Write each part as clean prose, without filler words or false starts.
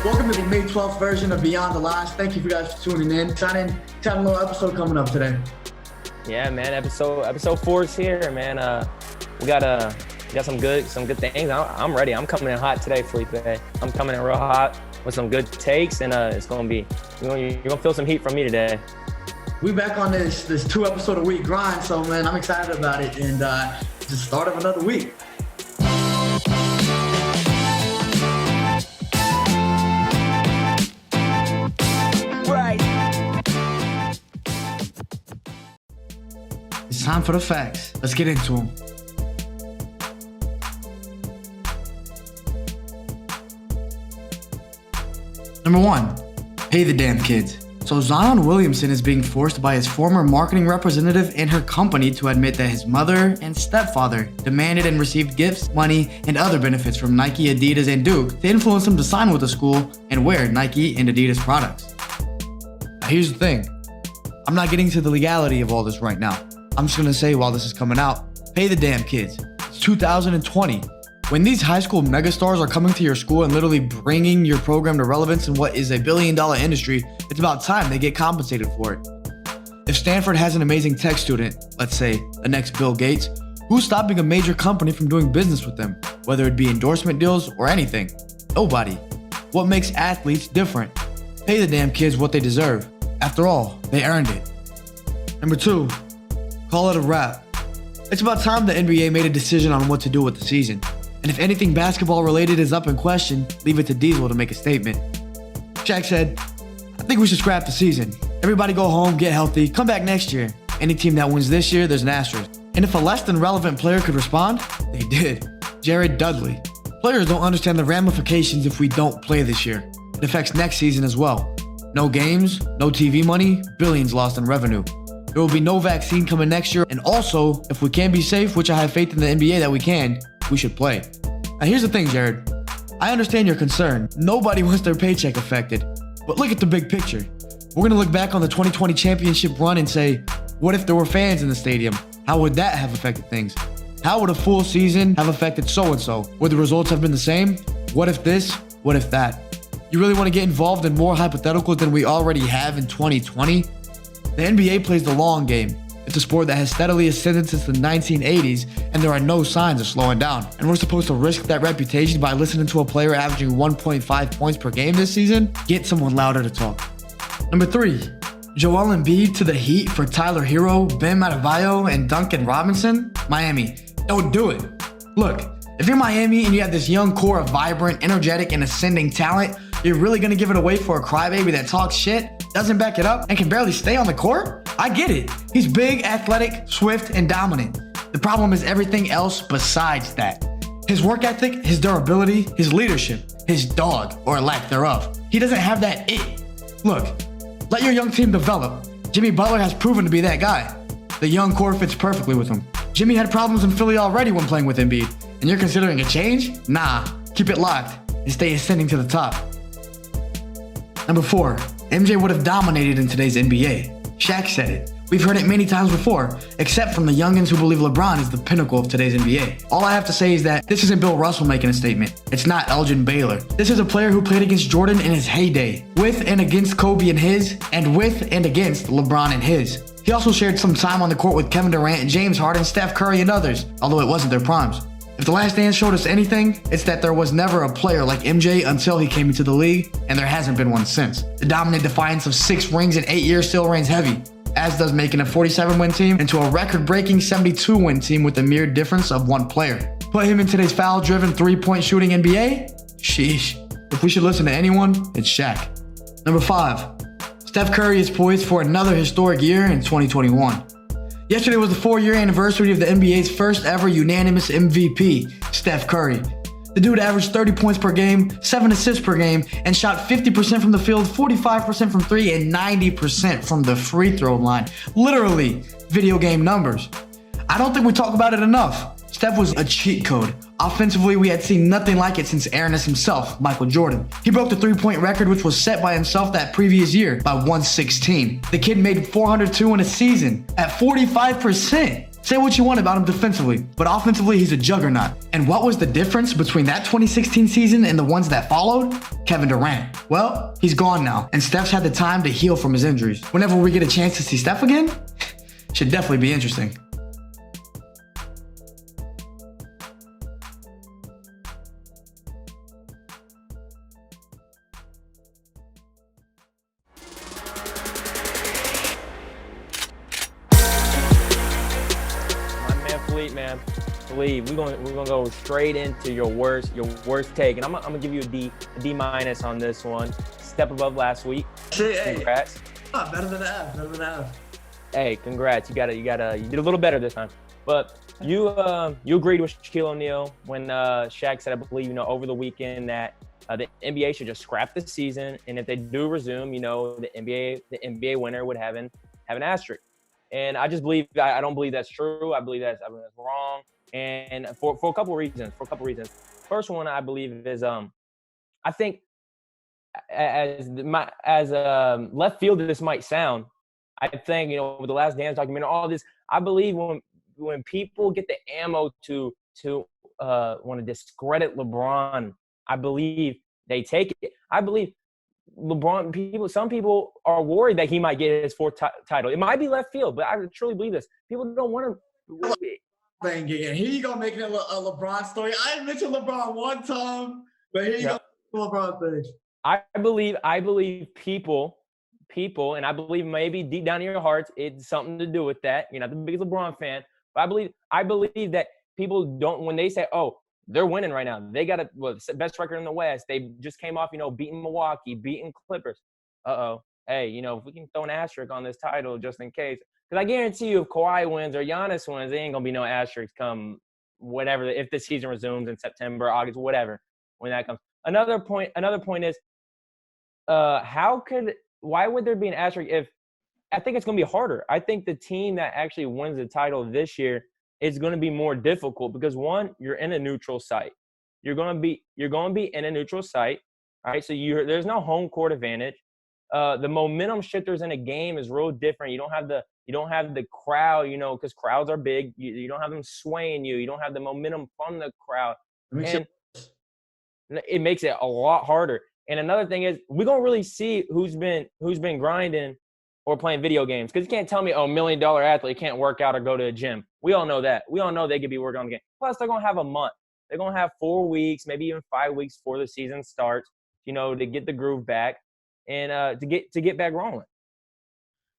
Welcome to the May 12th version of Beyond the Lines. Thank you for guys for tuning in. Excited to have a little episode coming up today. Yeah, man. Episode 4 is here, man. We got some good things. I'm ready. I'm coming in hot today, Felipe. I'm coming in real hot with some good takes, and it's gonna be you're gonna feel some heat from me today. We back on this 2 episode a week grind, so man, I'm excited about it, and it's the start of another week. It's time for the facts. Let's get into them. Number 1, pay the damn kids. So Zion Williamson is being forced by his former marketing representative and her company to admit that his mother and stepfather demanded and received gifts, money, and other benefits from Nike, Adidas, and Duke to influence him to sign with the school and wear Nike and Adidas products. Now here's the thing. I'm not getting to the legality of all this right now. I'm just gonna say while this is coming out, pay the damn kids. It's 2020. When these high school megastars are coming to your school and literally bringing your program to relevance in what is a billion-dollar industry, it's about time they get compensated for it. If Stanford has an amazing tech student, let's say the next Bill Gates, who's stopping a major company from doing business with them, whether it be endorsement deals or anything? Nobody. What makes athletes different? Pay the damn kids what they deserve. After all, they earned it. Number 2, call it a wrap. It's about time the NBA made a decision on what to do with the season. And if anything basketball related is up in question, leave it to Diesel to make a statement. Shaq said, I think we should scrap the season. Everybody go home, get healthy, come back next year. Any team that wins this year, there's an asterisk. And if a less than relevant player could respond, they did. Jared Dudley. Players don't understand the ramifications if we don't play this year. It affects next season as well. No games, no TV money, billions lost in revenue. There will be no vaccine coming next year, and also, if we can be safe, which I have faith in the NBA that we can, we should play. Now here's the thing, Jared. I understand your concern. Nobody wants their paycheck affected. But look at the big picture. We're gonna look back on the 2020 championship run and say, what if there were fans in the stadium? How would that have affected things? How would a full season have affected so-and-so? Would the results have been the same? What if this? What if that? You really want to get involved in more hypotheticals than we already have in 2020? The NBA plays the long game. It's a sport that has steadily ascended since the 1980s, and there are no signs of slowing down. And we're supposed to risk that reputation by listening to a player averaging 1.5 points per game this season? Get someone louder to talk. Number 3, Joel Embiid to the Heat for Tyler Hero, Bam Adebayo, and Duncan Robinson? Miami, don't do it. Look, if you're Miami and you have this young core of vibrant, energetic, and ascending talent, you're really gonna give it away for a crybaby that talks shit, doesn't back it up, and can barely stay on the court? I get it. He's big, athletic, swift, and dominant. The problem is everything else besides that. His work ethic, his durability, his leadership, his dog, or lack thereof. He doesn't have that it. Look, let your young team develop. Jimmy Butler has proven to be that guy. The young core fits perfectly with him. Jimmy had problems in Philly already when playing with Embiid, and you're considering a change? Nah, keep it locked and stay ascending to the top. Number 4, MJ would have dominated in today's NBA. Shaq said it. We've heard it many times before, except from the youngins who believe LeBron is the pinnacle of today's NBA. All I have to say is that this isn't Bill Russell making a statement. It's not Elgin Baylor. This is a player who played against Jordan in his heyday, with and against Kobe in his, and with and against LeBron in his. He also shared some time on the court with Kevin Durant, James Harden, Steph Curry, and others, although it wasn't their primes. If The Last Dance showed us anything, it's that there was never a player like MJ until he came into the league, and there hasn't been one since. The dominant defiance of 6 rings in 8 years still reigns heavy, as does making a 47-win team into a record-breaking 72-win team with a mere difference of 1 player. Put him in today's foul-driven 3-point shooting NBA? Sheesh. If we should listen to anyone, it's Shaq. Number 5, Steph Curry is poised for another historic year in 2021. Yesterday was the 4-year anniversary of the NBA's first ever unanimous MVP, Steph Curry. The dude averaged 30 points per game, 7 assists per game, and shot 50% from the field, 45% from 3, and 90% from the free throw line. Literally, video game numbers. I don't think we talk about it enough. Steph was a cheat code. Offensively, we had seen nothing like it since Ernest himself, Michael Jordan. He broke the 3-point record, which was set by himself that previous year by 116. The kid made 402 in a season at 45%. Say what you want about him defensively, but offensively he's a juggernaut. And what was the difference between that 2016 season and the ones that followed? Kevin Durant. Well, he's gone now, and Steph's had the time to heal from his injuries. Whenever we get a chance to see Steph again, should definitely be interesting. Felipe, we're gonna go straight into your worst take, and I'm gonna give you a D minus on this one. Step above last week. Congrats. Better than F. Hey, congrats. You did a little better this time. But you agreed with Shaquille O'Neal when Shaq said, I believe, over the weekend that the NBA should just scrap the season, and if they do resume, the NBA winner would have an asterisk. And I just believe I don't believe that's true. I believe that's wrong. And for a couple of reasons. First one I believe is I think as left field this might sound, I think with the Last Dance documentary, all this, I believe when people get the ammo to want to discredit LeBron, I believe they take it. I believe some people are worried that he might get his fourth title. It might be left field, but I truly believe this. People don't want to. Here you go, making it a LeBron story. I mentioned LeBron one time, but here you go, LeBron thing. I believe people, and I believe maybe deep down in your hearts, it's something to do with that. You're not the biggest LeBron fan, but I believe that people don't, when they say, oh, they're winning right now. They got the best record in the West. They just came off, beating Milwaukee, beating Clippers. Hey, if we can throw an asterisk on this title just in case. Because I guarantee you if Kawhi wins or Giannis wins, there ain't going to be no asterisk come whatever, if the season resumes in September, August, whatever, when that comes. Another point is, why would there be an asterisk if – I think it's going to be harder. I think the team that actually wins the title this year – it's going to be more difficult because one, you're in a neutral site. You're going to be in a neutral site, right? So there's no home court advantage. The momentum shifters in a game is real different. You don't have the crowd, because crowds are big. You don't have them swaying you. You don't have the momentum from the crowd, it makes it a lot harder. And another thing is we're gonna really see who's been grinding or playing video games, because you can't tell me, $1 million athlete can't work out or go to a gym. We all know that. We all know they could be working on the game. Plus, they're going to have a month. They're going to have 4 weeks, maybe even 5 weeks before the season starts, to get the groove back and to get back rolling.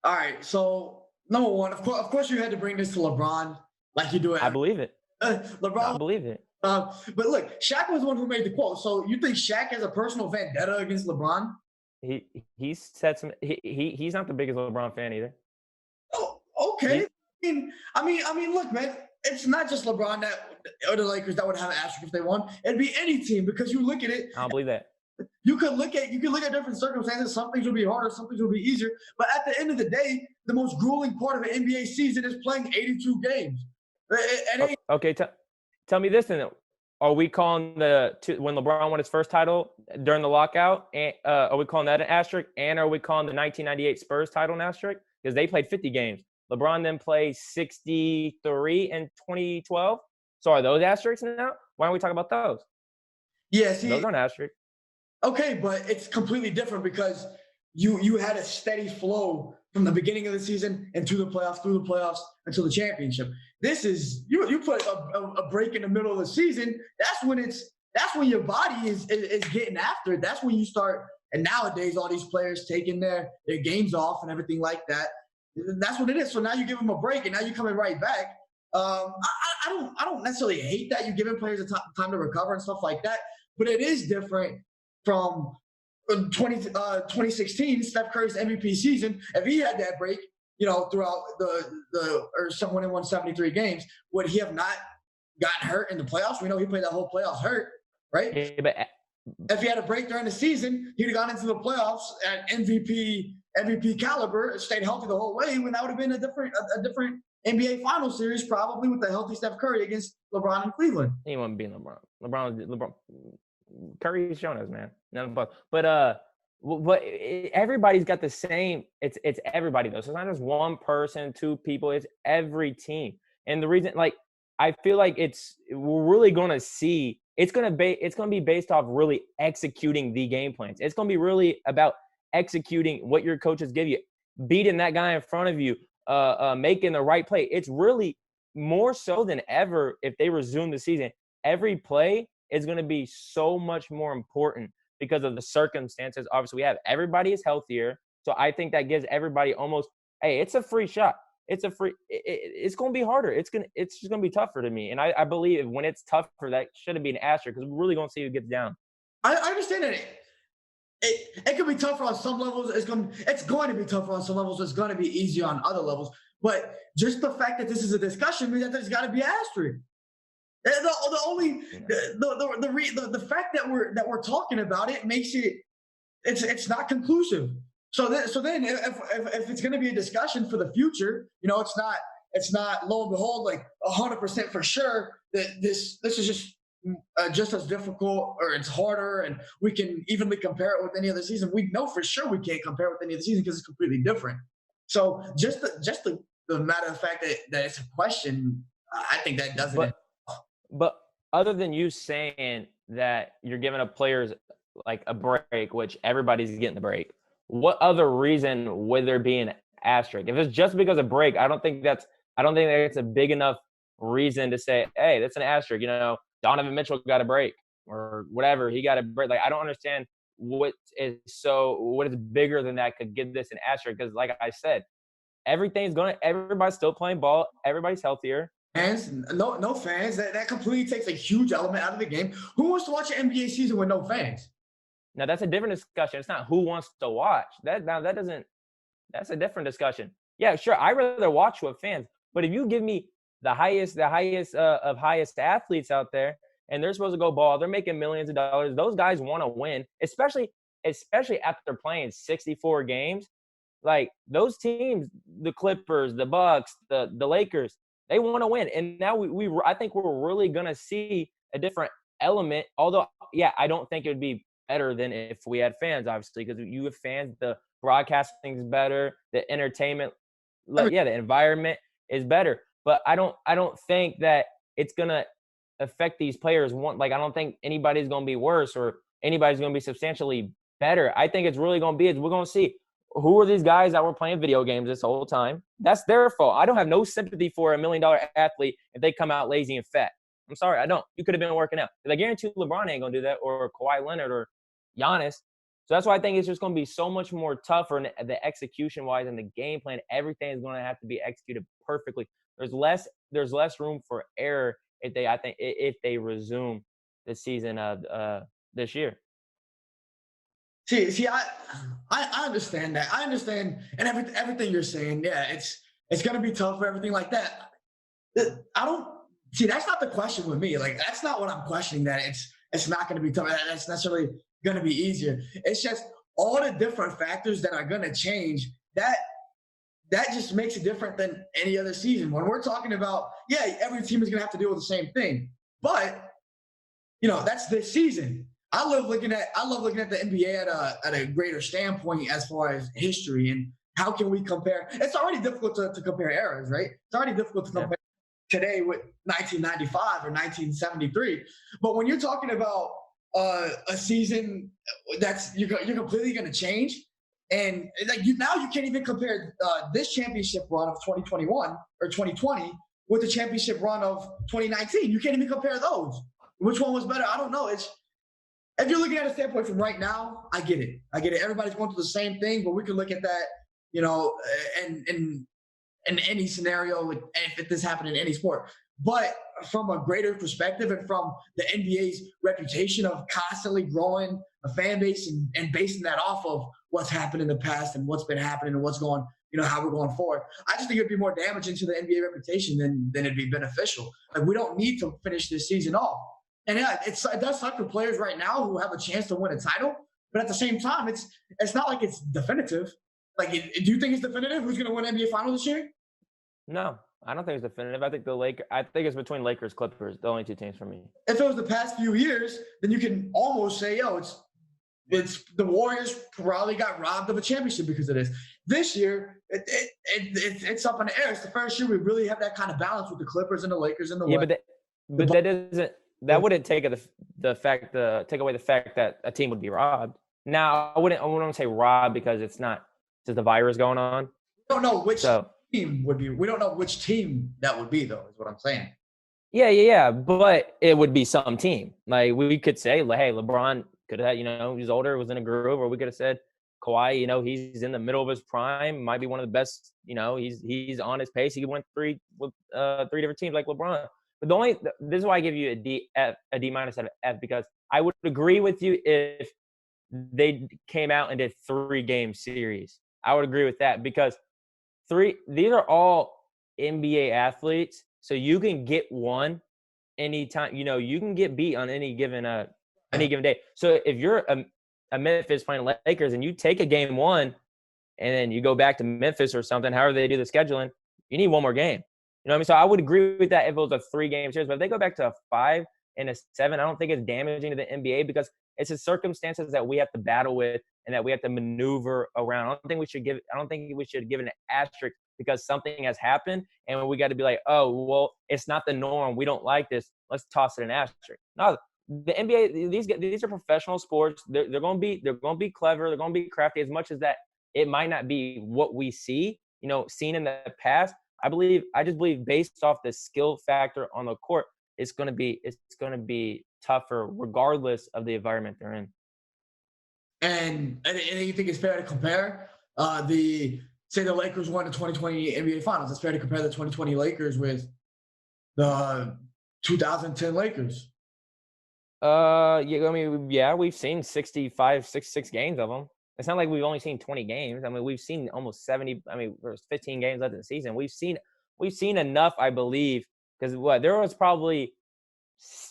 All right. So, number one, of course, you had to bring this to LeBron like you do it. I believe it. LeBron. I believe it. But look, Shaq was the one who made the quote. So, you think Shaq has a personal vendetta against LeBron? He said some. He's not the biggest LeBron fan either. Oh, okay. I mean, look, man. It's not just LeBron or the Lakers that would have an asterisk if they won. It'd be any team, because you look at it. I don't believe that. You could look at different circumstances. Some things will be harder, some things will be easier. But at the end of the day, the most grueling part of an NBA season is playing 82 games. Okay, tell me this then. Are we calling when LeBron won his first title during the lockout? And are we calling that an asterisk? And are we calling the 1998 Spurs title an asterisk? Because they played 50 games. LeBron then played 63 in 2012. So are those asterisks now? Why don't we talk about those? Yeah, see, those aren't asterisks. Okay, but it's completely different because you had a steady flow from the beginning of the season and to the playoffs, through the playoffs, until the championship. This is you put a break in the middle of the season. That's when your body is getting after it. That's when you start. And nowadays, all these players taking their games off and everything like that. That's what it is. So now you give them a break, and now you're coming right back. I don't necessarily hate that you're giving players time to recover and stuff like that, but it is different from 2016, Steph Curry's MVP season. If he had that break, throughout someone in 173 games, would he have not gotten hurt in the playoffs? We know he played that whole playoffs hurt, right? Yeah, but if he had a break during the season, he'd have gone into the playoffs at MVP caliber, stayed healthy the whole way, when that would have been a different NBA final series, probably with the healthy Steph Curry against LeBron in Cleveland. He wasn't beating LeBron. LeBron. Curry's shown us, man. But everybody's got the same. It's everybody though. So it's not just one person, two people. It's every team. And the reason, like, I feel like we're really going to see it's going to be based off really executing the game plans. It's going to be really about executing what your coaches give you, beating that guy in front of you, making the right play. It's really more so than ever if they resume the season. Every play is going to be so much more important because of the circumstances. Obviously, we have everybody is healthier, so I think that gives everybody almost, hey, it's a free shot. It's going to be harder. It's just going to be tougher to me. And I believe when it's tougher, that shouldn't be an asterisk because we're really going to see who gets down. I understand that it can be tougher on some levels. It's going to be tougher on some levels. It's going to be easier on other levels. But just the fact that this is a discussion means that there's got to be an asterisk. The fact that we're talking about it makes it's not conclusive. So then if it's going to be a discussion for the future, it's not lo and behold like 100% for sure that this is just as difficult or it's harder and we can evenly compare it with any other season. We know for sure we can't compare it with any other season because it's completely different. So just the matter of fact that it's a question, I think that doesn't. But other than you saying that you're giving up players like a break, which everybody's getting the break, what other reason would there be an asterisk? If it's just because of break, I don't think that's a big enough reason to say, hey, that's an asterisk. Donovan Mitchell got a break or whatever. He got a break. Like, I don't understand what is bigger than that could give this an asterisk. Because like I said, everybody's still playing ball. Everybody's healthier. Fans, no fans. That completely takes a huge element out of the game. Who wants to watch an NBA season with no fans? Now that's a different discussion. It's not who wants to watch. That's a different discussion. Yeah, sure. I'd rather watch with fans. But if you give me the highest of highest athletes out there, and they're supposed to go ball, they're making millions of dollars. Those guys want to win, especially after playing 64 games. Like those teams, the Clippers, the Bucks, the Lakers, they want to win. And now I think we're really gonna see a different element. Although, yeah, I don't think it would be better than if we had fans, obviously, because you have fans, the broadcasting is better, the entertainment, the environment is better. But I don't think that it's gonna affect these players. I don't think anybody's gonna be worse or anybody's gonna be substantially better. I think it's really gonna be we're gonna see who are these guys that were playing video games this whole time. That's their fault. I don't have no sympathy for $1 million athlete if they come out lazy and fat. I'm sorry, I don't. You could have been working out. Because I guarantee LeBron ain't gonna do that, or Kawhi Leonard, or Giannis. So that's why I think it's just going to be so much more tougher in the execution-wise and the game plan. Everything is going to have to be executed perfectly. There's less room for error if they resume the season this year. See, I understand that. I understand, and everything you're saying. Yeah, it's going to be tough for everything like that. I don't see. That's not the question with me. Like that's not what I'm questioning. That it's not going to be tough. That's necessarily going to be easier. It's just all the different factors that are going to change. That just makes it different than any other season. When we're talking about, yeah, every team is going to have to deal with the same thing, but that's this season. I love looking at the NBA at a greater standpoint as far as history and how can we compare. It's already difficult to compare eras, right? It's already difficult to compare today with 1995 or 1973. But when you're talking about a season that's you're completely going to change, and like now you can't even compare this championship run of 2021 or 2020 with the championship run of 2019. You can't even compare those. Which one was better? I don't know. If you're looking at a standpoint from right now, I get it. Everybody's going through the same thing, but we can look at that, in any scenario, if this happened in any sport. But from a greater perspective and from the NBA's reputation of constantly growing a fan base and basing that off of what's happened in the past and what's been happening and what's going, how we're going forward, I just think it'd be more damaging to the NBA reputation than it'd be beneficial. Like we don't need to finish this season off. And yeah, it does suck for players right now who have a chance to win a title, but at the same time, it's not like it's definitive. Like, do you think it's definitive? Who's going to win NBA Finals this year? No, I don't think it's definitive. I think it's between Lakers, Clippers, the only two teams for me. If it was the past few years, then you can almost say, it's the Warriors probably got robbed of a championship because of this. this year, it's up in the air. It's the first year we really have that kind of balance with the Clippers and the Lakers and the Yeah, West. but that doesn't that wouldn't take take away the fact that a team would be robbed. Now, I wouldn't say robbed because it's not just the virus going on. We don't know which So team would be. We don't know which team that would be, though. Is what I'm saying. yeah. But it would be some team. Like we could say, hey, LeBron could have, he's older, was in a groove, or we could have said Kawhi, he's in the middle of his prime, might be one of the best. He's on his pace. He went three with three different teams like LeBron. But this is why I give you a D minus out of F, because I would agree with you if they came out and did 3-game series. I would agree with that because these are all NBA athletes, so you can get one anytime. You can get beat on any given day. So if you're a Memphis playing Lakers and you take a game 1 and then you go back to Memphis or something, however they do the scheduling, you need one more game. You know what I mean? So I would agree with that if it was a 3-game series. But if they go back to a 5 and a 7, I don't think it's damaging to the NBA because it's the circumstances that we have to battle with and that we have to maneuver around. I don't think we should give an asterisk because something has happened and we got to be like, oh, well, it's not the norm. We don't like this. Let's toss it an asterisk. No, the NBA, these are professional sports. They're going to be clever. They're going to be crafty. As much as that it might not be what we see, seen in the past. I just believe based off the skill factor on the court, it's going to be tougher regardless of the environment they're in. And you think it's fair to compare say the Lakers won the 2020 NBA Finals. It's fair to compare the 2020 Lakers with the 2010 Lakers. We've seen 66 games of them. It's not like we've only seen 20 games. I mean, we've seen almost 70. I mean, there's 15 games left in the season. We've seen enough, I believe, because there was probably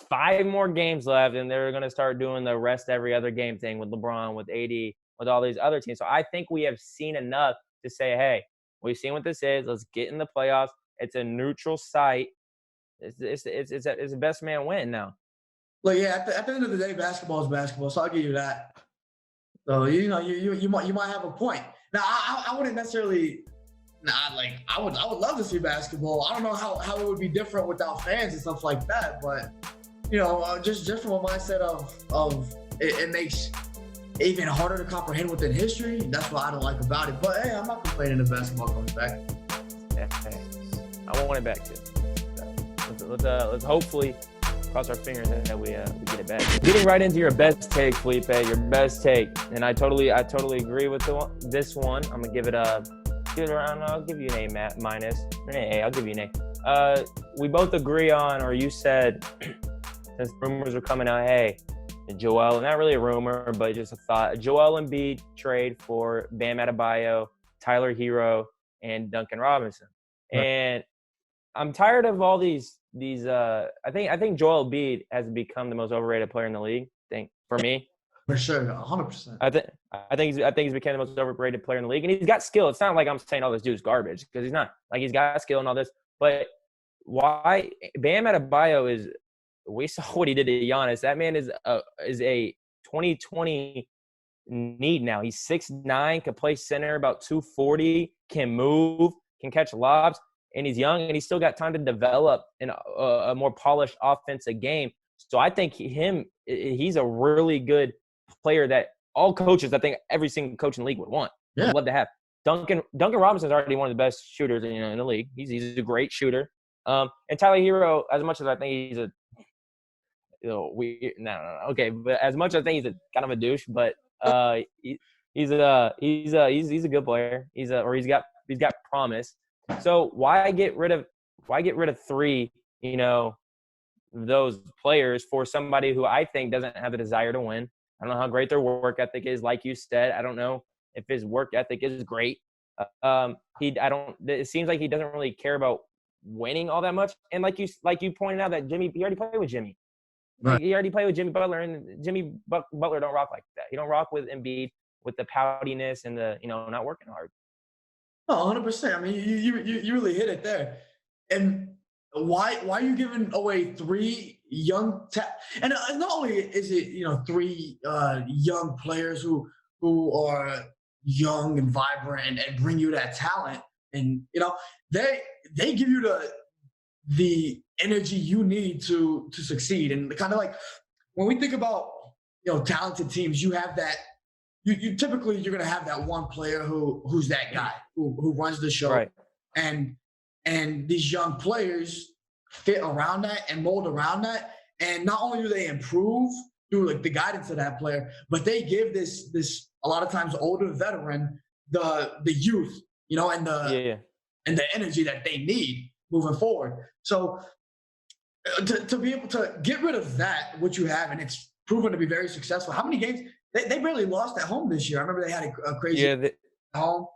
5 more games left, and they're going to start doing the rest every other game thing with LeBron, with AD, with all these other teams. So I think we have seen enough to say, hey, we've seen what this is. Let's get in the playoffs. It's a neutral site. It's the best man win now. Well, yeah. At the end of the day, basketball is basketball. So I'll give you that. So you might have a point. Now I wouldn't necessarily. I would love to see basketball. I don't know how it would be different without fans and stuff like that. But just from a mindset of it makes it even harder to comprehend within history. That's what I don't like about it. But hey, I'm not complaining if basketball comes back. Yeah, I want it back too. So let's hopefully cross our fingers that we get it back. Getting right into your best take, Felipe. Your best take, and I totally agree with this one. I'm gonna give it around. I'll give you an A minus. An A. I'll give you an A. We both agree on, or you said, since rumors are coming out, hey, Joel, not really a rumor, but just a thought. Joel Embiid trade for Bam Adebayo, Tyler Hero, and Duncan Robinson. Right. And I'm tired of all these. I think Joel Embiid has become the most overrated player in the league. For me. For sure, 100%. I think he's become the most overrated player in the league, and he's got skill. It's not like I'm saying, this dude's garbage, because he's not. Like, he's got skill and all this. But why Bam Adebayo is? We saw what he did to Giannis. That man is a 2020 need now. He's 6'9", can play center, about 240, can move, can catch lobs, and he's young, and he's still got time to develop in a more polished offensive game. So I think he's a really good player that all coaches, I think every single coach in the league would want. Yeah. Would love to have. Duncan Robinson's already one of the best shooters in the league. He's a great shooter. And Tyler Hero, as much as I think he's a okay, but as much as I think he's a kind of a douche, but he's a good player. He's got promise. So why get rid of 3, those players for somebody who I think doesn't have the desire to win? I don't know how great their work ethic is. Like you said, I don't know if his work ethic is great. It seems like he doesn't really care about winning all that much. And like you pointed out, that he already played with Jimmy. Right. He already played with Jimmy Butler, and Jimmy Butler don't rock like that. He don't rock with Embiid with the poutiness and the not working hard. Oh, 100%. I mean, you really hit it there. And why are you giving away 3 young and not only is it 3 young players who are young and vibrant and bring you that talent. And they give you the energy you need to succeed. And kind of like when we think about talented teams, you have that. You typically you're gonna have that one player who's that guy who runs the show, Right. and these young players fit around that and mold around that. And not only do they improve through like the guidance of that player, but they give this a lot of times older veteran the youth, and Yeah. the energy that they need moving forward. So to be able to get rid of that, what you have, and it's proven to be very successful. How many games they barely lost at home this year? I remember they had a crazy Yeah. home.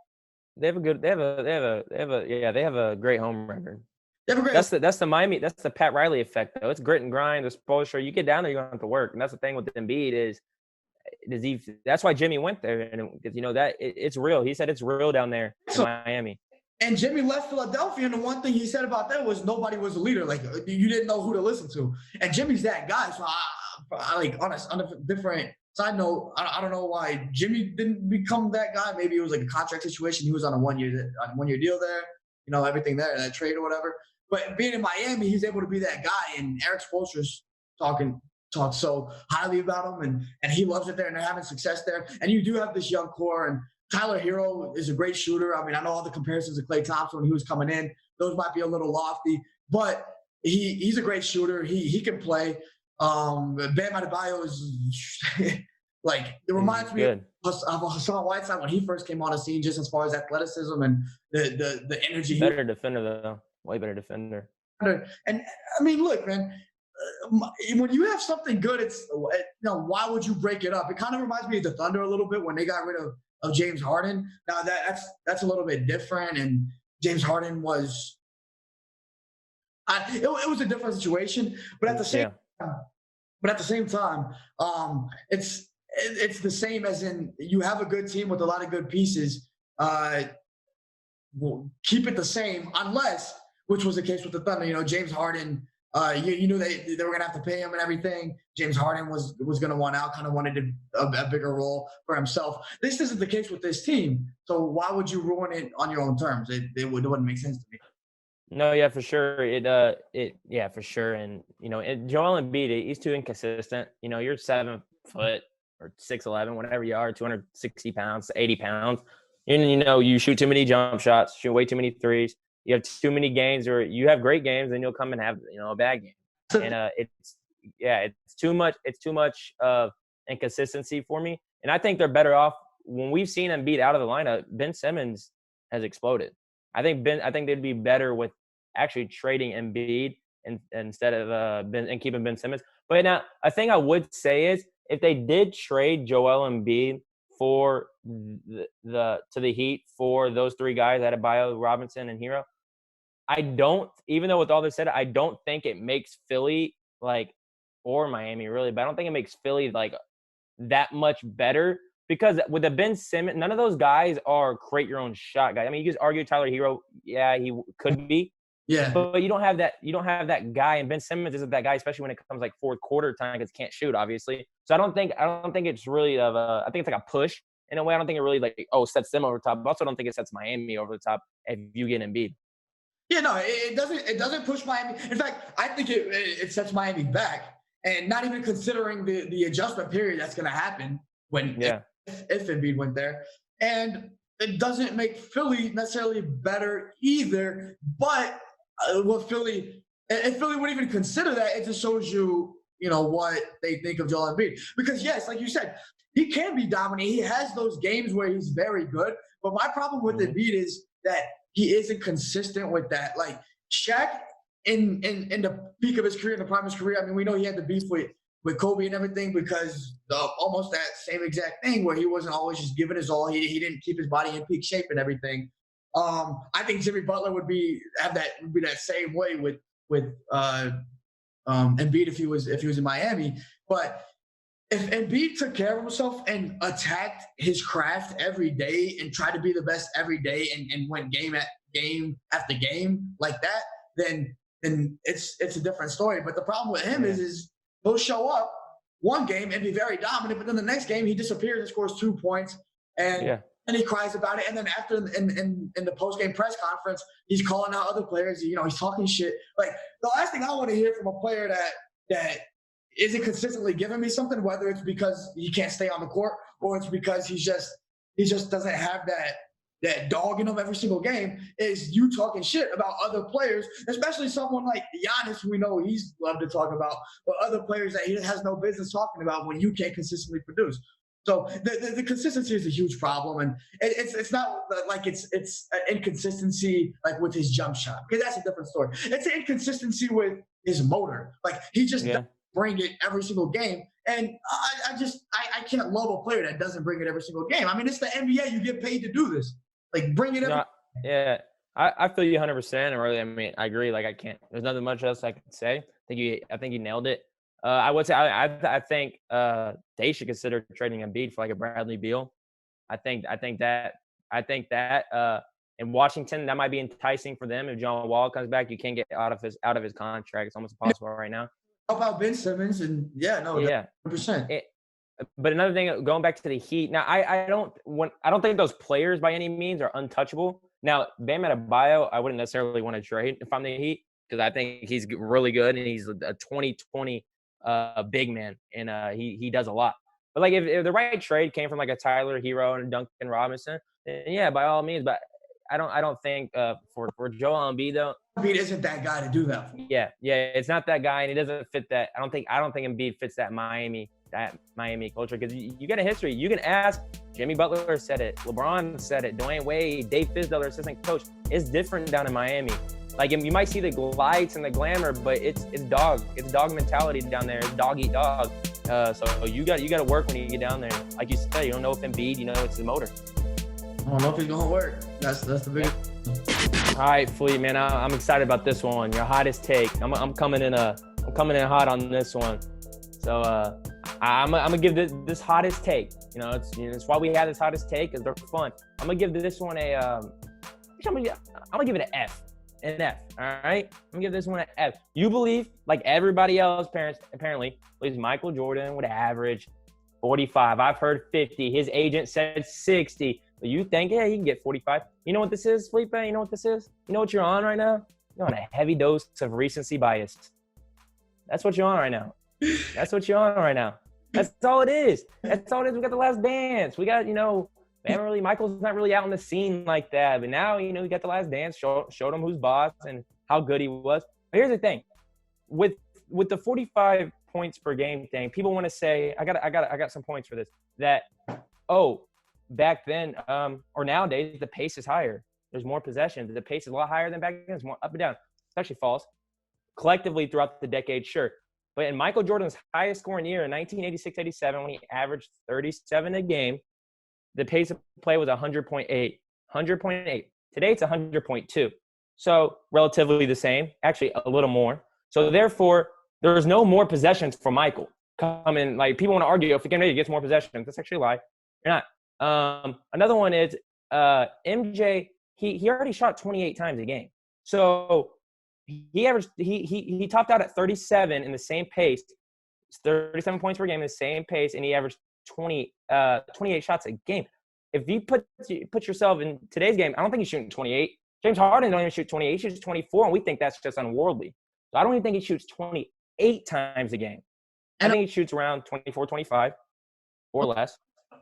They have a good. They have a great home record. They have a great. That's the Miami. That's the Pat Riley effect, though. It's grit and grind. The Spoelstra. You get down there, you're gonna have to work, and that's the thing with Embiid is he. That's why Jimmy went there, and because that it's real. He said it's real down there in Miami. And Jimmy left Philadelphia, and the one thing he said about that was nobody was a leader. Like you didn't know who to listen to, and Jimmy's that guy. So I like on a different side note, I don't know why Jimmy didn't become that guy. Maybe it was like a contract situation. He was on a one year deal there. Everything there, that trade or whatever. But being in Miami, he's able to be that guy. And Eric Spoelstra's talks so highly about him, and he loves it there, and they're having success there. And you do have this young core, and Tyler Hero is a great shooter. I mean, I know all the comparisons to Klay Thompson when he was coming in; those might be a little lofty, but he's a great shooter. He can play. Bam Adebayo is like it reminds me of Hassan Whiteside when he first came on the scene, just as far as athleticism and the energy. Better defender though, way better defender. And I mean, look, man. When you have something good, it's why would you break it up? It kind of reminds me of the Thunder a little bit when they got rid of James Harden. Now that's a little bit different, and James Harden was it was a different situation, but at the same time, it's the same as in you have a good team with a lot of good pieces. Keep it the same unless, which was the case with the Thunder. James Harden. You knew they were gonna have to pay him and everything. James Harden was gonna want out, kind of wanted a bigger role for himself. This isn't the case with this team. So why would you ruin it on your own terms? It wouldn't make sense to me. No, yeah, for sure. Yeah, for sure. And Joel Embiid, he's too inconsistent. You're 7 foot or 6'11", whatever you are, 260 pounds, 80 pounds. And you shoot too many jump shots, shoot way too many threes. You have too many games, or you have great games, and you'll come and have a bad game. And it's too much. It's too much of inconsistency for me. And I think they're better off when we've seen Embiid out of the lineup. Ben Simmons has exploded. I think they'd be better with actually trading Embiid instead of Ben and keeping Ben Simmons. But now a thing I would say is if they did trade Joel Embiid for to the Heat for those three guys, Adebayo, Robinson, and Hero, even though with all this said, I don't think it makes Philly or Miami really, but I don't think it makes Philly that much better because with the Ben Simmons, none of those guys are create your own shot guys. I mean, you just argue Tyler Hero, yeah, he could be. Yeah. But you don't have that. You don't have that guy, and Ben Simmons isn't that guy, especially when it comes fourth quarter time because he can't shoot, obviously. So I don't think it's really I think it's a push in a way. I don't think it really sets them over the top. I also don't think it sets Miami over the top if you get Embiid. Yeah, no, it doesn't. It doesn't push Miami. In fact, I think it sets Miami back, and not even considering the adjustment period that's going to happen if Embiid went there, and it doesn't make Philly necessarily better either. But if Philly wouldn't even consider that, it just shows you what they think of Joel Embiid. Because yes, like you said, he can be dominant. He has those games where he's very good. But my problem with Embiid is that he isn't consistent with that. Like Shaq in the peak of his career, in the prime of his career, I mean, we know he had the beef with Kobe and everything because almost that same exact thing where he wasn't always just giving his all. He didn't keep his body in peak shape and everything. I think Jimmy Butler would be that same way with Embiid if he was in Miami. But if Embiid took care of himself and attacked his craft every day and tried to be the best every day and went game after game like that, then it's a different story. But the problem with him is he'll show up one game and be very dominant, but then the next game he disappears and scores 2 points. And and he cries about it. And then after in the post game press conference, he's calling out other players. You know, he's talking shit. Like the last thing I want to hear from a player that isn't consistently giving me something, whether it's because he can't stay on the court or it's because he just doesn't have that dog in him every single game, is you talking shit about other players, especially someone like Giannis, who we know he's loved to talk about, but other players that he has no business talking about when you can't consistently produce. So the consistency is a huge problem, and it's not like it's an inconsistency like with his jump shot, because that's a different story. It's an inconsistency with his motor. Like he just doesn't bring it every single game, and I can't love a player that doesn't bring it every single game. I mean, it's the NBA. You get paid to do this. Like bring it every. Yeah, I feel you 100%. And really, I mean, I agree. Like I can't. There's nothing much else I can say. I think you nailed it. I would say I think they should consider trading Embiid for like a Bradley Beal. I think that in Washington that might be enticing for them. If John Wall comes back, you can't get out of his contract. It's almost impossible right now. How about Ben Simmons? And 100%. But another thing, going back to the Heat. Now I don't think those players by any means are untouchable. Now Bam Adebayo, I wouldn't necessarily want to trade if I'm the Heat, because I think he's really good and he's a 2020 big man, and he does a lot. But like if the right trade came from like a Tyler Hero and Duncan Robinson, then yeah, by all means. But I don't think for Joel Embiid though. Embiid isn't that guy to do that. Yeah, it's not that guy, and he doesn't fit that. I don't think Embiid fits that Miami culture, because you got a history. You can ask. Jimmy Butler said it. LeBron said it. Dwayne Wade, Dave Fizdale, their assistant coach. It's different down in Miami. Like you might see the lights and the glamour, but it's dog mentality down there. It's dog eat dog. So you got to work when you get down there. Like you said, you don't know if Embiid, you know it's the motor. I don't know if he's gonna work. That's the biggest. All right, Felipe, man, I'm excited about this one. Your hottest take. I'm coming in hot on this one. So I'm gonna give this hottest take. You know, it's why we have this hottest take, because they're fun. I'm gonna give this one I'm gonna give it an F. An F. All right, I'm gonna give this one an F. You believe, like everybody else, apparently, believes Michael Jordan would average 45. I've heard 50. His agent said 60. But you think, yeah, he can get 45. You know what this is, Felipe? You know what this is? You know what you're on right now? You're on a heavy dose of recency bias. That's what you're on right now. That's what you're on right now. That's all it is. That's all it is. We got The Last Dance. We got, Michael's not really out on the scene like that. But now, we got The Last Dance, showed him who's boss and how good he was. But here's the thing. With the 45 points per game thing, people want to say, I got some points for this, that, back then, or nowadays, the pace is higher. There's more possessions. The pace is a lot higher than back then. It's more up and down. It's actually false. Collectively throughout the decade, sure. But in Michael Jordan's highest scoring year in 1986-87, when he averaged 37 a game, the pace of play was 100.8. 100.8. Today, it's 100.2. So relatively the same, actually a little more. So therefore, there's no more possessions for Michael coming. Like people want to argue if he gets more possessions. That's actually a lie. You're not. Another one is MJ. He already shot 28 times a game, so he topped out at 37 in the same pace, 37 points per game in the same pace, and he averaged 28 shots a game. If you put yourself in today's game, I don't think he's shooting 28. James Harden don't even shoot 28. He shoots 24, and we think that's just unworldly. So I don't even think he shoots 28 times a game. I think he shoots around 24, 25 or less.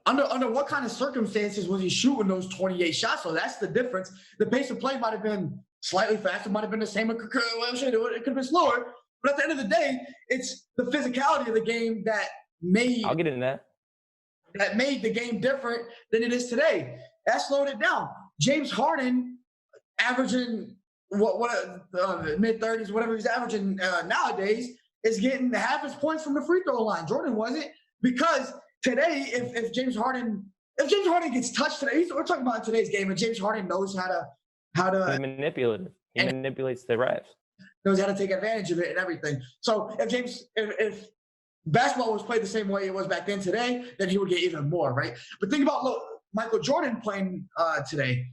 Under what kind of circumstances was he shooting those 28 shots? So that's the difference. The pace of play might have been slightly faster, might have been the same. It could have been slower. But at the end of the day, it's the physicality of the game that made I'll get into that. That made the game different than it is today. That slowed it down. James Harden averaging mid-30s, whatever he's averaging nowadays, is getting half his points from the free throw line. Jordan wasn't, because today, if James Harden gets touched today, we're talking about today's game, and James Harden knows how to He's manipulative. He manipulates the refs. Knows how to take advantage of it and everything. So if basketball was played the same way it was back then today, then he would get even more, right? But think about Michael Jordan playing today.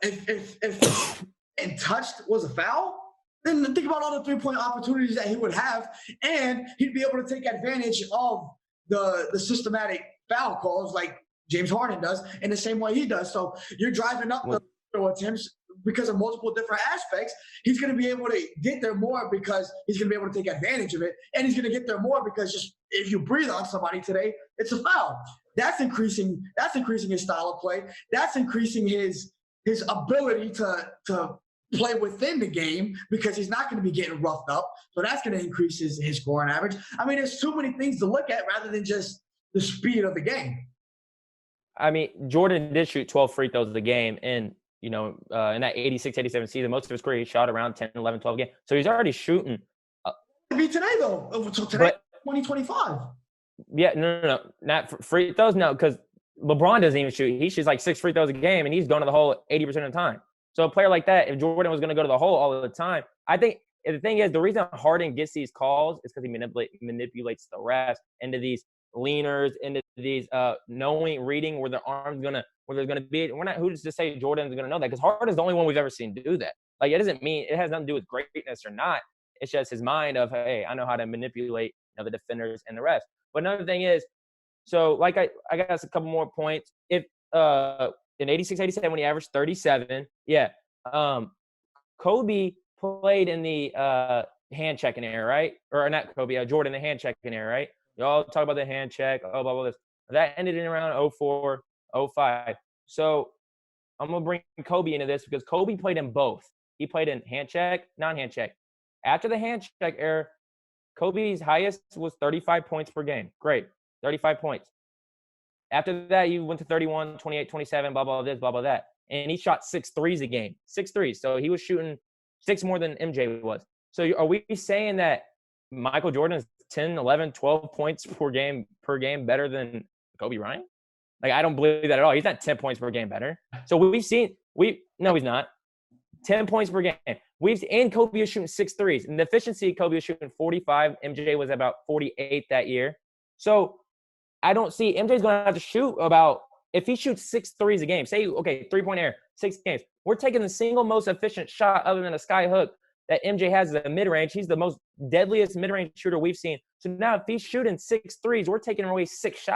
If and touched was a foul, then think about all the 3-point opportunities that he would have, and he'd be able to take advantage of the systematic foul calls, like James Harden does in the same way he does. So you're driving up the attempts because of multiple different aspects. He's going to be able to get there more because he's going to be able to take advantage of it. And he's going to get there more because just if you breathe on somebody today, it's a foul. That's increasing his style of play. That's increasing his ability to play within the game because he's not going to be getting roughed up. So that's going to increase his scoring average. I mean, there's too many things to look at rather than just the speed of the game. I mean, Jordan did shoot 12 free throws a game, and in that 86-87 season, most of his career he shot around 10, 11, 12 games. So he's already shooting. Be today though. So today, 2025. Yeah, no, not free throws. No, because LeBron doesn't even shoot. He shoots like 6 free throws a game, and he's going to the hole 80% of the time. So a player like that, if Jordan was going to go to the hole all the time, I think the thing is the reason Harden gets these calls is because he manipulates the refs into these leaners, into these reading where their arm's where there's gonna be. We're not who's to say Jordan's gonna know that, because Harden's the only one we've ever seen do that. Like, it doesn't mean it has nothing to do with greatness or not. It's just his mind of, hey, I know how to manipulate the defenders and the refs. But another thing is, so like I got a couple more points. If in 86-87 when he averaged 37, Kobe played in the hand checking era, right? Or not Kobe, Jordan, the hand checking era, right? Y'all talk about the hand check, blah, blah, this. That ended in around 04, 05. So I'm going to bring Kobe into this because Kobe played in both. He played in hand check, non-hand check. After the hand check era, Kobe's highest was 35 points per game. Great, 35 points. After that, you went to 31, 28, 27, blah, blah, this, blah, blah, that. And he shot 6 threes a game, 6 threes. So he was shooting 6 more than MJ was. So are we saying that Michael Jordan is 10, 11, 12 points per game better than Kobe Bryant? Like, I don't believe that at all. He's not 10 points per game better. So no, he's not. 10 points per game. And Kobe was shooting 6 threes. In the efficiency, Kobe was shooting 45. MJ was about 48 that year. So I don't see MJ's going to have to shoot about, if he shoots 6 threes a game, say, okay, 3-point air, 6 games. We're taking the single most efficient shot other than a sky hook that MJ has as a mid-range. He's the most deadliest mid-range shooter we've seen. So now if he's shooting 6 threes, we're taking away 6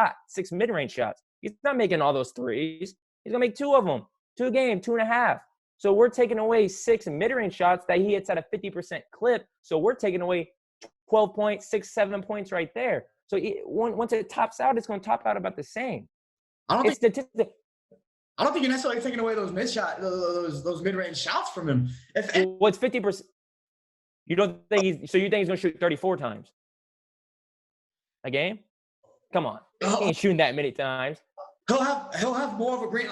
mid-range shots. He's not making all those threes. He's going to make 2 of them, 2 a game, 2.5. So we're taking away 6 mid-range shots that he hits at a 50% clip. So we're taking away 12 points, 6, 7 points right there. So once it tops out, it's going to top out about the same. I don't think you're necessarily taking away those those mid-range shots from him. What's 50%? You don't think you think he's going to shoot 34 times a game? Come on, he ain't shooting that many times. He'll have more of a great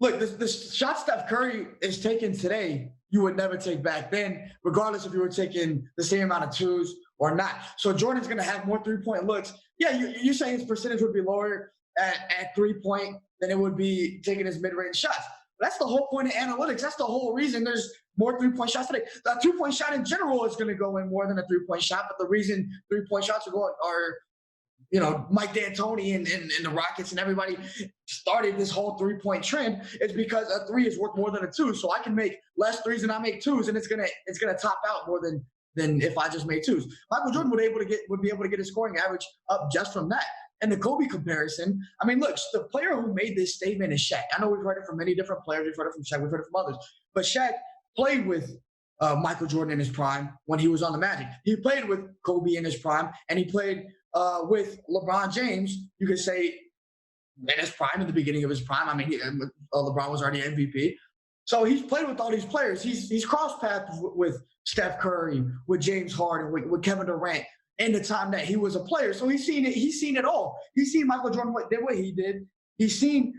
look. The shot Steph Curry is taking today, you would never take back then, regardless if you were taking the same amount of twos or not. So Jordan's going to have more 3-point looks. Yeah, you're saying his percentage would be lower at 3-point than it would be taking his mid-range shots. That's the whole point of analytics. That's the whole reason there's more 3-point shots today. The 2-point shot in general is going to go in more than a 3-point shot, but the reason 3-point shots are Mike D'Antoni and the Rockets and everybody started this whole 3-point trend is because a 3 is worth more than a 2. So I can make less 3s than I make 2s, and it's gonna top out more than if I just made 2s. Michael Jordan would be able to get his scoring average up just from that. And the Kobe comparison, I mean, look, the player who made this statement is Shaq. I know we've heard it from many different players. We've heard it from Shaq. We've heard it from others. But Shaq played with Michael Jordan in his prime when he was on the Magic. He played with Kobe in his prime, and he played with LeBron James, you could say, in his prime, in the beginning of his prime. I mean, LeBron was already MVP. So he's played with all these players. He's crossed paths with Steph Curry, with James Harden, with Kevin Durant in the time that he was a player. So he's seen it. He's seen it all. He's seen Michael Jordan do what he did. He's seen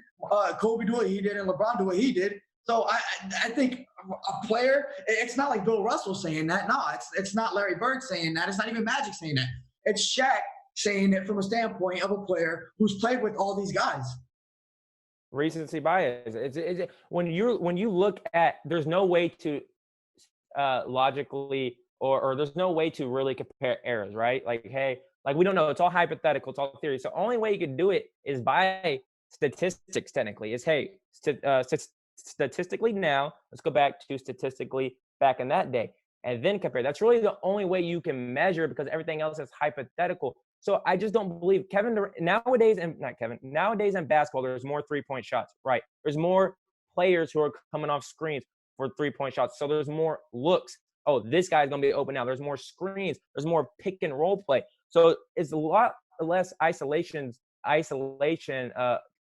Kobe do what he did and LeBron do what he did. So I think a player, it's not like Bill Russell saying that. No, it's not Larry Bird saying that. It's not even Magic saying that. It's Shaq saying it from a standpoint of a player who's played with all these guys. Recency bias. When you look at, there's no way to logically or there's no way to really compare eras, right? Like, hey, like we don't know. It's all hypothetical. It's all theory. So only way you can do it is by statistics. Technically, is hey, statistically now. Let's go back to statistically back in that day, and then compare. That's really the only way you can measure because everything else is hypothetical. So I just don't believe Kevin Durant nowadays, and not Kevin, nowadays in basketball, there's more 3-point shots, right? There's more players who are coming off screens for 3-point shots. So there's more looks. Oh, this guy's going to be open now. There's more screens. There's more pick and roll play. So it's a lot less isolation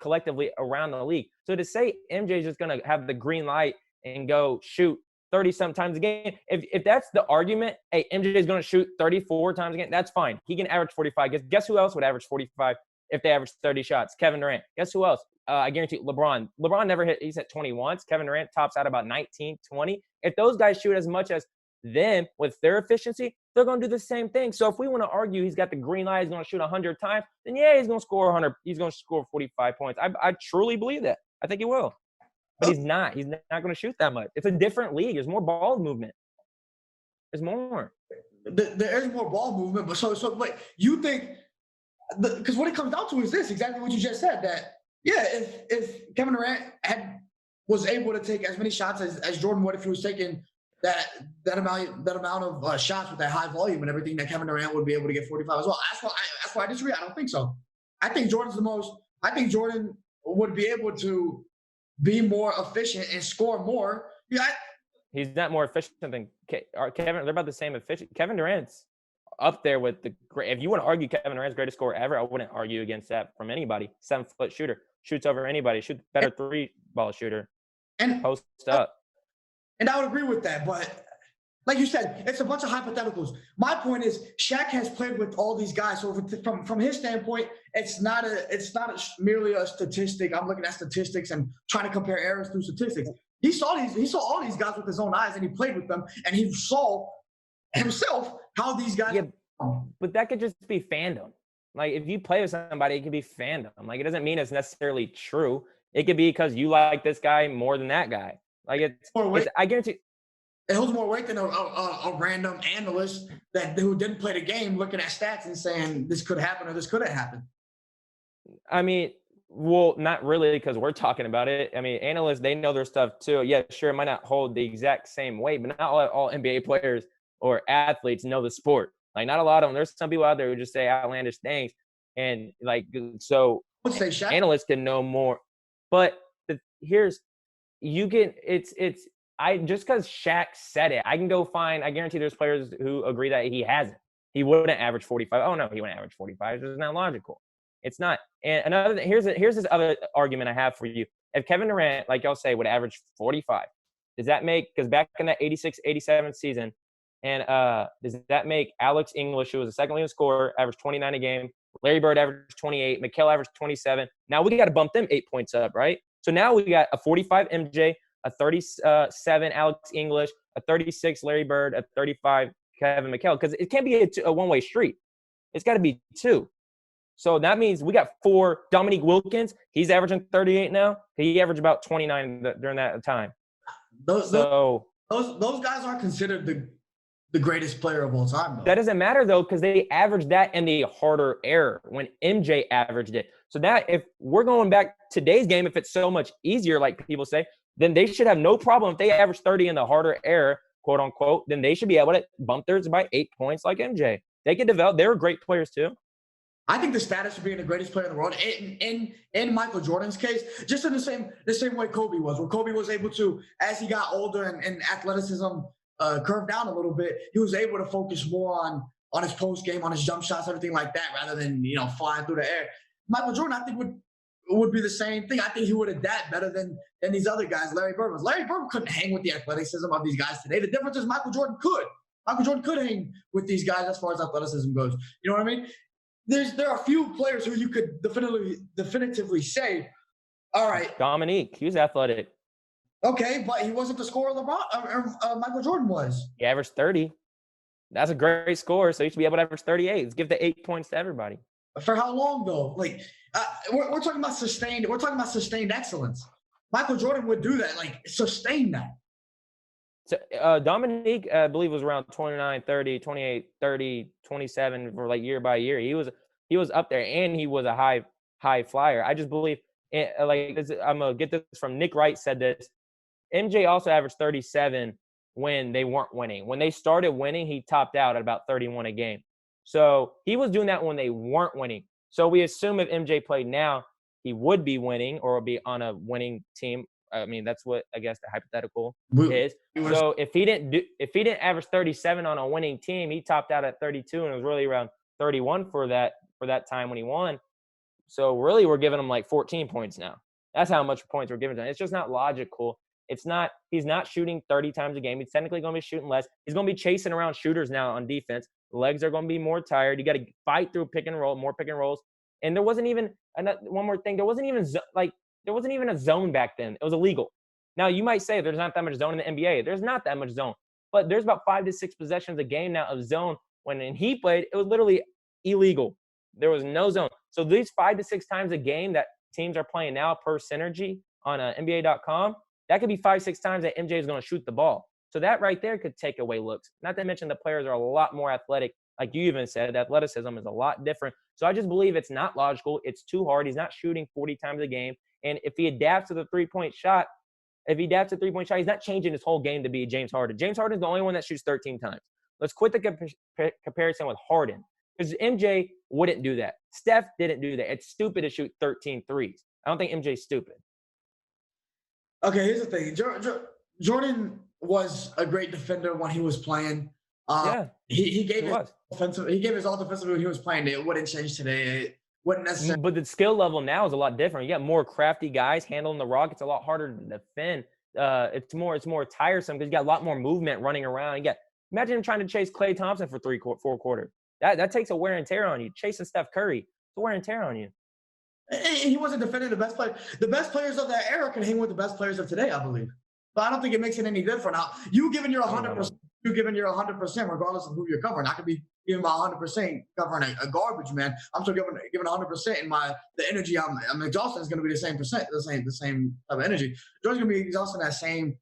collectively around the league. So to say MJ is just going to have the green light and go shoot 30-some times a game, if that's the argument, hey, MJ is going to shoot 34 times a game, that's fine. He can average 45. Guess who else would average 45 if they average 30 shots? Kevin Durant. Guess who else? I guarantee LeBron. LeBron never hit. He's at 20 once. Kevin Durant tops out about 19, 20. If those guys shoot as much as them with their efficiency, they're going to do the same thing. So if we want to argue he's got the green light, he's going to shoot 100 times, then yeah, he's going to score 100. He's going to score 45 points. I truly believe that. I think he will. But he's not. He's not going to shoot that much. It's a different league. There's more ball movement. There's more. There is more ball movement, but so like you think, because what it comes down to is this, exactly what you just said, that yeah, if Kevin Durant was able to take as many shots as Jordan would if he was taking that amount of shots with that high volume and everything, that Kevin Durant would be able to get 45 as well. That's why I disagree. I don't think so. I think Jordan would be able to be more efficient and score more. Yeah, he's not more efficient than Kevin. They're about the same efficient. Kevin Durant's up there with the great. If you want to argue Kevin Durant's greatest scorer ever, I wouldn't argue against that from anybody. 7-foot shooter, shoots over anybody, shoots better 3-ball shooter, and post up. And I would agree with that, but like you said, it's a bunch of hypotheticals. My point is, Shaq has played with all these guys, so from his standpoint, it's not merely a statistic. I'm looking at statistics and trying to compare errors through statistics. He saw all these guys with his own eyes, and he played with them, and he saw himself how these guys. Yeah, but that could just be fandom. Like if you play with somebody, it could be fandom. Like it doesn't mean it's necessarily true. It could be because you like this guy more than that guy. Like I guarantee. It holds more weight than a random analyst who didn't play the game looking at stats and saying this could happen or this couldn't happen. I mean, well, not really, because we're talking about it. I mean, analysts, they know their stuff too. Yeah, sure, it might not hold the exact same weight, but not all NBA players or athletes know the sport. Like not a lot of them. There's some people out there who just say outlandish things, and like so analysts can know more. But just because Shaq said it, I can go find. I guarantee there's players who agree that he hasn't. He wouldn't average 45. Oh no, he wouldn't average 45. It's not logical. It's not. And another thing, here's this other argument I have for you. If Kevin Durant, like y'all say, would average 45, does that make? Because back in that 86-87 season, and does that make Alex English, who was the second leading scorer, average 29 a game? Larry Bird averaged 28. McHale averaged 27. Now we got to bump them 8 points up, right? So now we got a 45 MJ, a 37 Alex English, a 36 Larry Bird, a 35 Kevin McHale, because it can't be a one-way street. It's got to be two. So that means we got 4. Dominique Wilkins, he's averaging 38 now. He averaged about 29 during that time. Those guys aren't considered the greatest player of all time, though. That doesn't matter, though, because they averaged that in the harder error when MJ averaged it. So that if we're going back today's game, if it's so much easier, like people say, then they should have no problem if they average 30 in the harder error, quote unquote, then they should be able to bump theirs by 8 points like MJ. They can develop. They're great players too. I think the status of being the greatest player in the world, in Michael Jordan's case, just in the same way Kobe was, where Kobe was able to, as he got older and athleticism curved down a little bit, he was able to focus more on his post game, on his jump shots, everything like that, rather than flying through the air. Michael Jordan, I think would be the same thing. I think he would adapt better than these other guys. Larry Bird couldn't hang with the athleticism of these guys today. The difference is Michael Jordan could. Michael Jordan could hang with these guys as far as athleticism goes. You know what I mean? There are a few players who you could definitively say, all right. Dominique, he was athletic. Okay, but he wasn't the scorer Michael Jordan was. He averaged 30. That's a great score, so he should be able to average 38. Let's give the 8 points to everybody. For how long, though? Like, we're talking about sustained. We're talking about sustained excellence. Michael Jordan would do that, like sustain that. So Dominique, I believe, was around 29, 30, 28, 30, 27 for like year by year. He was up there, and he was a high flyer. I just believe, I'm gonna get this from Nick Wright said this. MJ also averaged 37 when they weren't winning. When they started winning, he topped out at about 31 a game. So he was doing that when they weren't winning. So we assume if MJ played now, he would be winning or be on a winning team. I mean, that's what I guess the hypothetical is. So if he didn't average 37 on a winning team, he topped out at 32 and it was really around 31 for that time when he won. So really, we're giving him like 14 points now. That's how much points we're giving to him. It's just not logical. He's not shooting 30 times a game. He's technically going to be shooting less. He's going to be chasing around shooters now on defense. Legs are going to be more tired. You got to fight through more pick and rolls. And there wasn't even one more thing. There wasn't even a zone back then. It was illegal. Now you might say there's not that much zone in the NBA. There's not that much zone, but there's about 5 to 6 possessions a game now of zone. When he played, it was literally illegal. There was no zone. So these 5 to 6 times a game that teams are playing now per synergy on NBA.com, that could be 5-6 times that MJ is going to shoot the ball. So that right there could take away looks. Not to mention the players are a lot more athletic. Like you even said, athleticism is a lot different. So I just believe it's not logical. It's too hard. He's not shooting 40 times a game. And if he adapts to the three-point shot, he's not changing his whole game to be James Harden. James Harden is the only one that shoots 13 times. Let's quit the comparison with Harden. Because MJ wouldn't do that. Steph didn't do that. It's stupid to shoot 13 threes. I don't think MJ's stupid. Okay, here's the thing. Jordan was a great defender when he was playing. He gave his all defensive when he was playing. It wouldn't change today. It wouldn't necessarily. But the skill level now is a lot different. You got more crafty guys handling the rock. It's a lot harder to defend. It's more tiresome because you got a lot more movement running around. Imagine him trying to chase Klay Thompson for 4 quarters. That takes a wear and tear on you. Chasing Steph Curry, it's a wear and tear on you. He wasn't defending the best player. The best players of that era can hang with the best players of today, I believe. But I don't think it makes it any different. Now, you giving your 100%, regardless of who you're covering. I could be giving my 100% covering a garbage man. I'm still giving 100%, and the energy I'm exhausting is going to be the same type of energy. George's going to be exhausting that same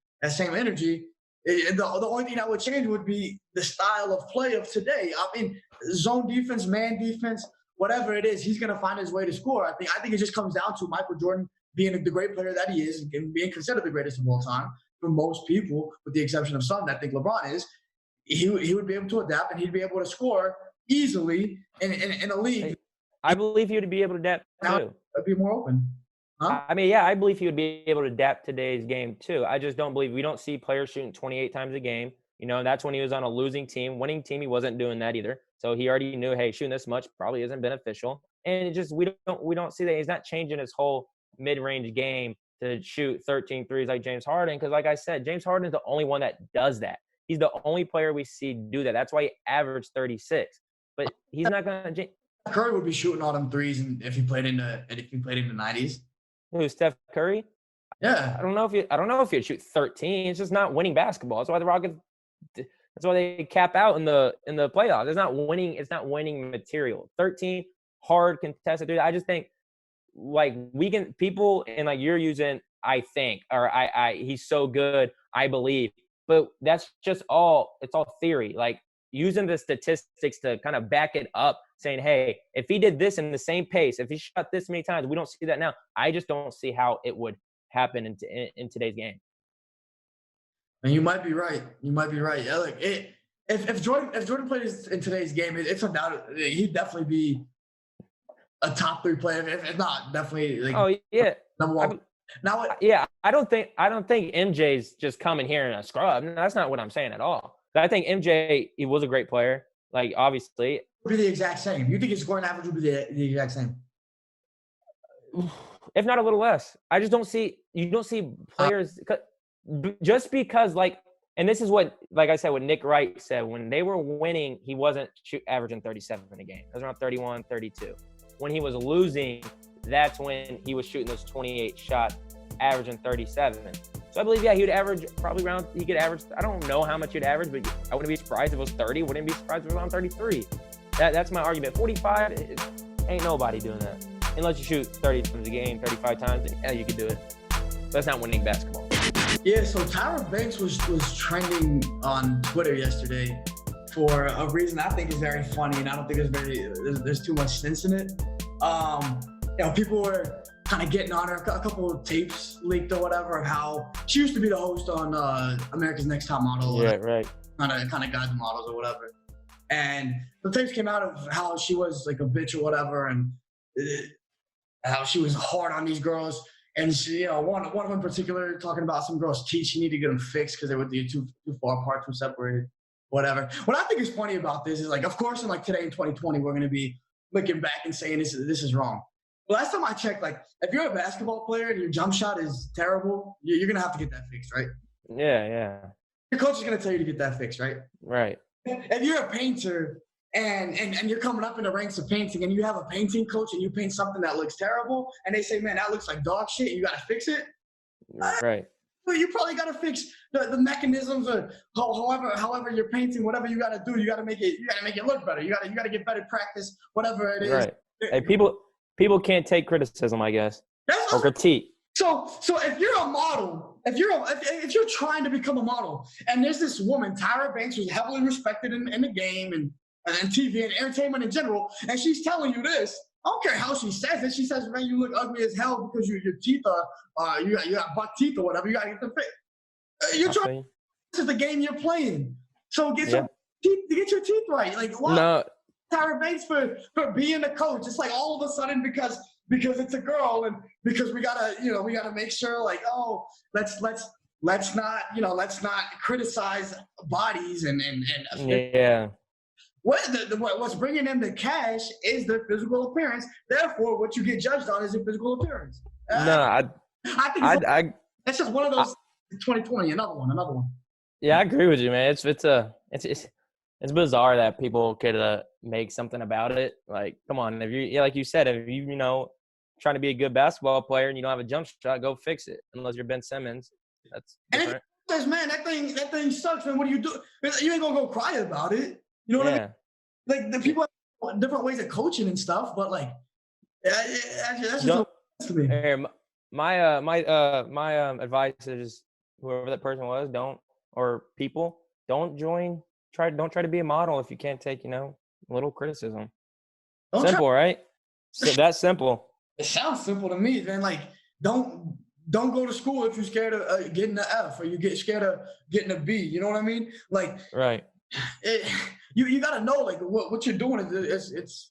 energy. And the only thing that would change would be the style of play of today. I mean, zone defense, man defense, whatever it is, he's going to find his way to score. I think it just comes down to Michael Jordan being the great player that he is and being considered the greatest of all time for most people, with the exception of some that think LeBron is. He would be able to adapt and he'd be able to score easily in a league. I believe he would be able to adapt too. It'd be more open. Huh? I mean, yeah, I believe he would be able to adapt today's game too. I just don't believe we don't see players shooting 28 times a game. That's when he was on a losing team. Winning team, he wasn't doing that either. So he already knew, hey, shooting this much probably isn't beneficial. And it just we don't see that. He's not changing his whole mid-range game to shoot 13 threes like James Harden. Because like I said, James Harden is the only one that does that. He's the only player we see do that. That's why he averaged 36. But he's not going to. Curry would be shooting all them threes, and if he played in the 90s. Who, Steph Curry? Yeah. I don't know if he'd shoot 13. It's just not winning basketball. That's why the Rockets. That's why they cap out in the playoffs. It's not winning. It's not winning material. 13 hard contested threes. I just think like people and like you're using. I think or he's so good. I believe. But that's just it's all theory. Like using the statistics to kind of back it up, saying, hey, if he did this in the same pace, if he shot this many times, we don't see that now. I just don't see how it would happen in today's game. And you might be right. Yeah, like if Jordan played in today's game, it's undoubted he'd definitely be a top 3 player. If not, definitely like number 1. I don't think MJ's just coming here in a scrub. No, that's not what I'm saying at all. But I think MJ, he was a great player. Like obviously, it would be the exact same. You think his scoring average would be the exact same? If not a little less. I just don't see. You don't see players just because and this is what, like I said, what Nick Wright said when they were winning, he wasn't averaging 37 in a game. It was around 31, 32. When he was losing, that's when he was shooting those 28 shots, averaging 37. So I believe, he would average probably around, he could average, I don't know how much he'd average, but I wouldn't be surprised if it was 30. Wouldn't be surprised if it was around 33. That's my argument. 45, ain't nobody doing that. Unless you shoot 30 times a game, 35 times, then you could do it. But that's not winning basketball. Yeah, so Tyra Banks was trending on Twitter yesterday for a reason I think is very funny, and I don't think there's too much sense in it. People were kind of getting on her. A couple of tapes leaked or whatever of how she used to be the host on America's Next Top Model. Yeah, right. Kind of guide the models or whatever. And the tapes came out of how she was like a bitch or whatever, and how she was hard on these girls. And she, one of them in particular, talking about some girls' teeth, she needed to get them fixed because they were too far apart, too separated, whatever. What I think is funny about this is, like, of course, in like today in 2020, we're going to be looking back and saying this is wrong. But last time I checked, like, if you're a basketball player and your jump shot is terrible, you're going to have to get that fixed, right? Yeah. Your coach is going to tell you to get that fixed, right? Right. If you're a painter and you're coming up in the ranks of painting and you have a painting coach and you paint something that looks terrible and they say, man, that looks like dog shit and you got to fix it. Right. You probably got to fix the mechanisms or however you're painting, whatever you got to do. You got to make it look better. You got to get better practice, whatever it is. Right. Hey, people can't take criticism, I guess, or critique. So if you're a model, if you're trying to become a model, and there's this woman, Tyra Banks, who's heavily respected in the game and TV and entertainment in general, and she's telling you this, I don't care how she says it. She says, man, you look ugly as hell because your teeth are, you got buck teeth or whatever. You got to get them fixed. You're trying. This is the game you're playing. So get your teeth right. Like, why? No. Tyra Banks for being a coach. It's like all of a sudden because it's a girl and because we gotta make sure, like, oh, let's not criticize bodies and yeah. What's bringing them the cash is their physical appearance. Therefore, what you get judged on is your physical appearance. I think it's just one of those. 2020, another one. Yeah, I agree with you, man. It's bizarre that people could make something about it. Like, come on, like you said, if you trying to be a good basketball player and you don't have a jump shot, go fix it. Unless you're Ben Simmons, that's different. And man, that thing sucks, man. What do? You ain't gonna go cry about it. You know what I mean? Like, the people have different ways of coaching and stuff, but like, that's just to me. My advice is, whoever that person was, don't try to be a model if you can't take a little criticism. Right? So that's simple. It sounds simple to me, man. Like, don't go to school if you're scared of getting an F or you get scared of getting a B. You know what I mean? Like, right. You got to know, like, what you're doing is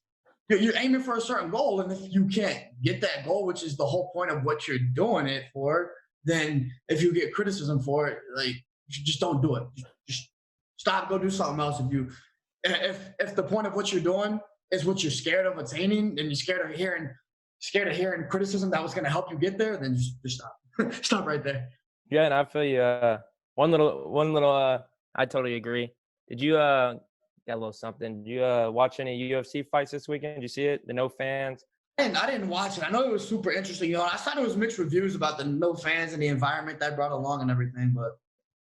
you're aiming for a certain goal, and if you can't get that goal, which is the whole point of what you're doing it for, then if you get criticism for it, like, just don't do it. Just stop, go do something else. If the point of what you're doing is what you're scared of attaining, and you're scared of hearing criticism that was going to help you get there, then just stop. Stop right there. Yeah, and I feel you. One little. I totally agree. Did you got a little something? Did you watch any UFC fights this weekend? Did you see it? The no fans. I didn't watch it. I know it was super interesting. I thought it was mixed reviews about the no fans and the environment that brought along and everything. But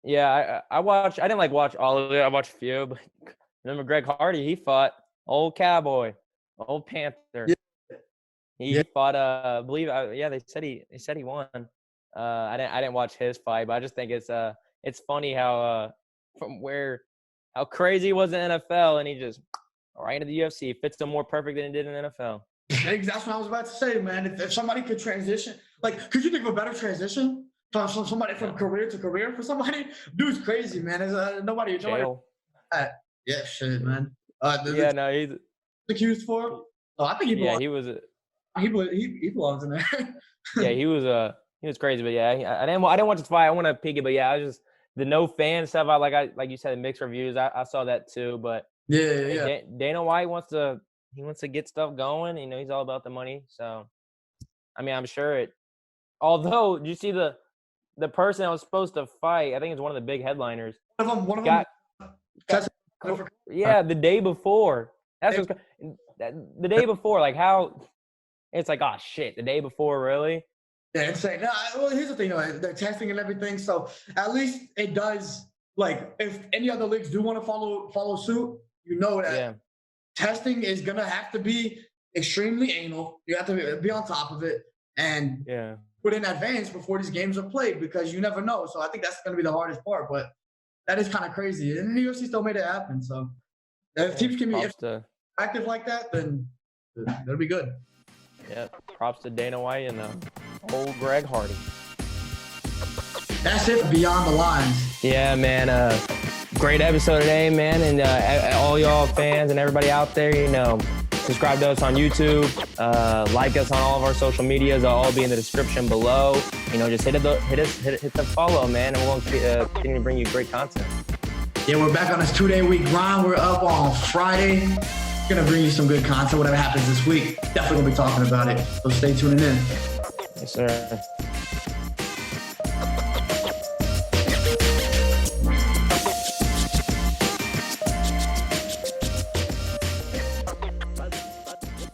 yeah, I watched. I didn't watch all of it. I watched a few. But remember Greg Hardy? He fought old Cowboy, old Panther. Yeah. He fought. I believe. They said he won. I didn't watch his fight, but I just think it's funny how how crazy he was in the NFL, and he just right into the UFC. Fits him more perfect than he did in the NFL. That's what I was about to say, man. If somebody could transition, like, could you think of a better transition from somebody from career to career for somebody? Dude's crazy, man. Nobody. Yeah, shit, man. He's accused for. Oh, I think he. Yeah, he was. He belongs in there. Yeah, he was crazy, but yeah, I didn't watch the fight. I want to peek it, but yeah, I was just the no fan stuff. Like you said, mixed reviews. I saw that too, but yeah. Dana White wants to get stuff going. He's all about the money. So, I mean, I'm sure it. Although, did you see the person that was supposed to fight? I think it's one of the big headliners. One of them. Yeah, the day before. That's the day before. Like, how? It's like, oh shit, the day before, really? Yeah, insane. No, well, here's the thing, they're testing and everything, so at least it does. Like, if any other leagues do want to follow suit, that testing is gonna have to be extremely anal. You have to be on top of it and put in advance before these games are played, because you never know. So I think that's gonna be the hardest part, but that is kind of crazy. And the UFC still made it happen. So if teams can be active like that, then it'll be good. Yeah, props to Dana White and old Greg Hardy. That's it for Beyond the Lines. Yeah, man. great episode today, man. And all y'all fans and everybody out there, you know, subscribe to us on YouTube, like us on all of our social medias. They'll all be in the description below. You know, just hit the follow, man, and we'll continue to bring you great content. Yeah, we're back on this 2-day week grind. We're up on Friday. Gonna bring you some good content. Whatever happens this week, definitely gonna be talking about it. So stay tuning in. Yes, sir.